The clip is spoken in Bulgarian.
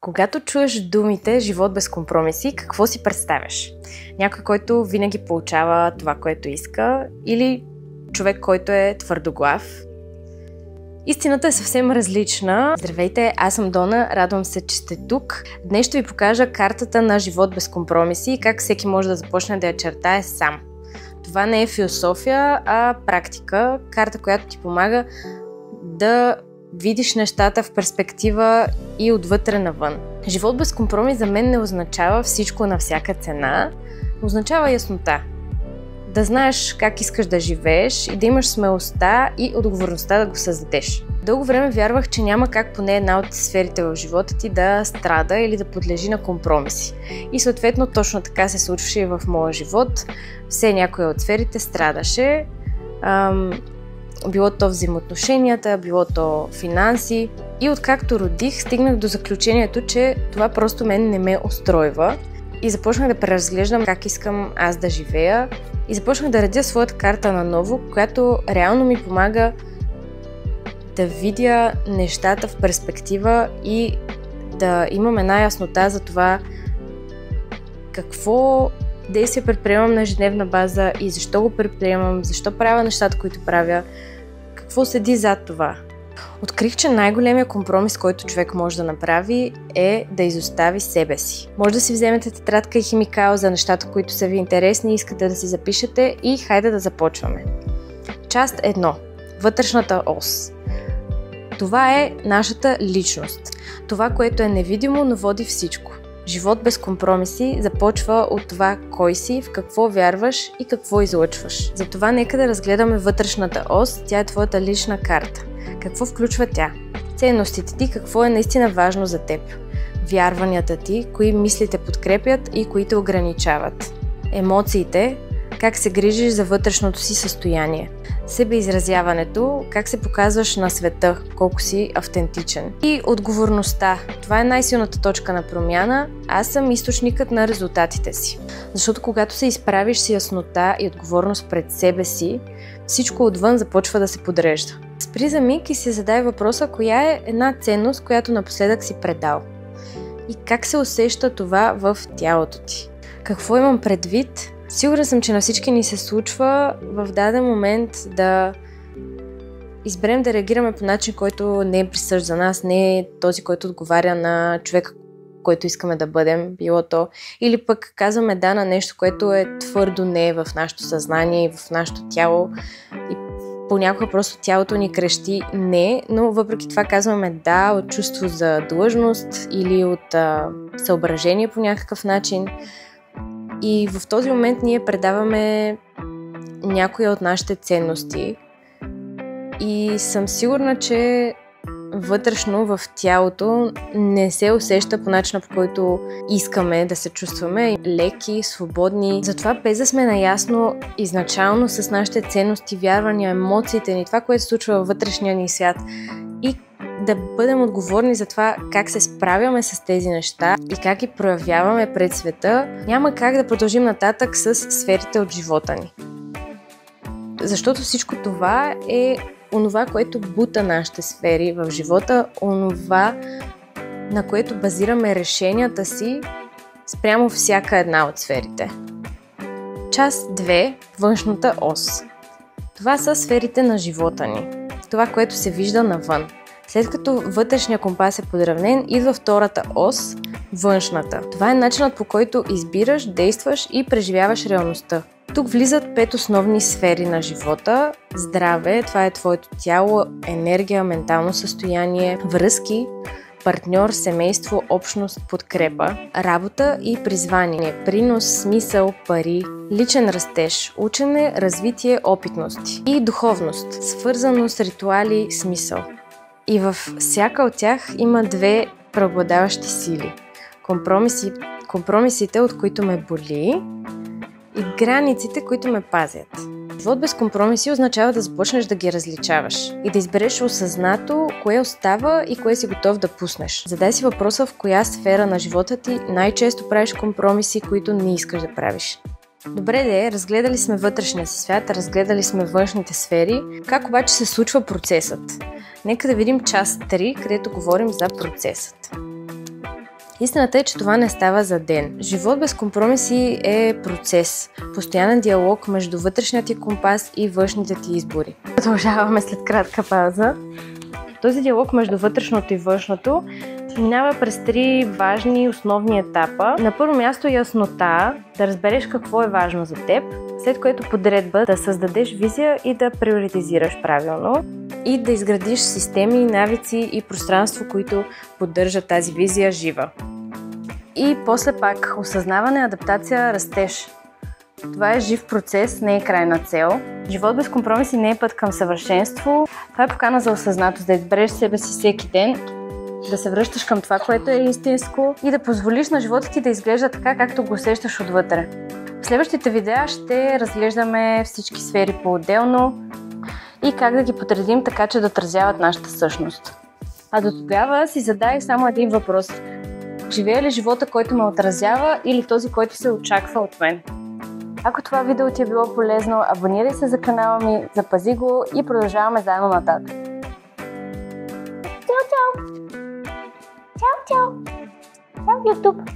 Когато чуеш думите живот без компромиси, какво си представяш? Някой, който винаги получава това, което иска, или човек, който е твърдоглав? Истината е съвсем различна. Здравейте, аз съм Дона, радвам се, че сте тук. Днес ще ви покажа картата на живот без компромиси и как всеки може да започне да я чертае сам. Това не е философия, а практика, карта, която ти помага да видиш нещата в перспектива и отвътре навън. Живот без компромис за мен не означава всичко на всяка цена, означава яснота. Да знаеш как искаш да живееш и да имаш смелостта и отговорността да го създадеш. Дълго време вярвах, че няма как поне една от сферите в живота ти да страда или да подлежи на компромиси. И съответно точно така се случваше и в моя живот. Все някоя от сферите страдаше. Било то взаимоотношенията, било то финанси. И откакто родих, стигнах до заключението, че това просто мен не ме устройва. И започнах да преразглеждам как искам аз да живея. И започнах да редя своята карта наново, която реално ми помага да видя нещата в перспектива и да имам една яснота за това какво действие предприемам на ежедневна база и защо го предприемам, защо правя нещата, които правя, какво седи зад това. Открих, че най-големия компромис, който човек може да направи, е да изостави себе си. Може да си вземете тетрадка и химикал за нещата, които са ви интересни и искате да си запишете и хайде да започваме. Част 1. Вътрешната ос. Това е нашата личност. Това, което е невидимо, но води всичко. Живот без компромиси започва от това кой си, в какво вярваш и какво излъчваш. Затова нека да разгледаме вътрешната ос, тя е твоята лична карта. Какво включва тя? Ценностите ти, какво е наистина важно за теб? Вярванията ти, кои мисли те подкрепят и кои те ограничават? Емоциите, как се грижиш за вътрешното си състояние? Себеизразяването, как се показваш на света, колко си автентичен. И отговорността. Това е най-силната точка на промяна. Аз съм източникът на резултатите си. Защото когато се изправиш с яснота и отговорност пред себе си, всичко отвън започва да се подрежда. Спри за миг и си задай въпроса, коя е една ценност, която напоследък си предал. И как се усеща това в тялото ти. Какво имам предвид? Сигурна съм, че на всички ни се случва в даден момент да изберем да реагираме по начин, който не е присъщ за нас, не е този, който отговаря на човека, който искаме да бъдем, било то. Или пък казваме да на нещо, което е твърдо не в нашето съзнание и в нашето тяло. И понякога просто тялото ни крещи не, но въпреки това казваме да от чувство за длъжност или от съображение по някакъв начин. И в този момент ние предаваме някоя от нашите ценности и съм сигурна, че вътрешно в тялото не се усеща по начина, по който искаме да се чувстваме леки, свободни. Затова без да сме наясно изначално с нашите ценности, вярвания, емоциите ни, това, което се случва във вътрешния ни свят и да бъдем отговорни за това как се справяме с тези неща и как ги проявяваме пред света, няма как да продължим нататък с сферите от живота ни. Защото всичко това е онова, което бута нашите сфери в живота, онова, на което базираме решенията си спрямо всяка една от сферите. Част 2. Външната ос. Това са сферите на живота ни. Това, което се вижда навън. След като вътрешния компас е подравнен, идва втората ос, външната. Това е начинът, по който избираш, действаш и преживяваш реалността. Тук влизат 5 основни сфери на живота. Здраве, това е твоето тяло, енергия, ментално състояние, връзки, партньор, семейство, общност, подкрепа, работа и призвание, принос, смисъл, пари, личен растеж, учене, развитие, опитности и духовност, свързаност, ритуали, смисъл. И във всяка от тях има 2 преобладаващи сили. Компромисите, от които ме боли, и границите, които ме пазят. Живот без компромиси означава да започнеш да ги различаваш и да избереш осъзнато кое остава и кое си готов да пуснеш. Задай си въпроса в коя сфера на живота ти най-често правиш компромиси, които не искаш да правиш. Добре де, разгледали сме вътрешния си свят, разгледали сме външните сфери. Как обаче се случва процесът? Нека да видим част 3, където говорим за процесът. Истината е, че това не става за ден. Живот без компромиси е процес. Постоянен диалог между вътрешният ти компас и външните ти избори. Продължаваме след кратка пауза. Този диалог между вътрешното и външното минава през 3 важни основни етапа. На първо място яснота, да разбереш какво е важно за теб, след което подредба, да създадеш визия и да приоритизираш правилно и да изградиш системи, навици и пространство, които поддържат тази визия жива. И после пак осъзнаване, адаптация, растеж. Това е жив процес, не е крайна цел. Живот без компромиси не е път към съвършенство. Това е покана за осъзнатост, да избереш себе си всеки ден, да се връщаш към това, което е истинско и да позволиш на живота ти да изглежда така, както го усещаш отвътре. В следващите видеа ще разглеждаме всички сфери по-отделно и как да ги подредим така, че да отразяват нашата същност. А до тогава си задай само един въпрос. Живея ли живота, който ме отразява, или този, който се очаква от мен? Ако това видео ти е било полезно, абонирай се за канала ми, запази го и продължаваме заедно нататък. Чао, чао! Чао, чао! Чао, YouTube!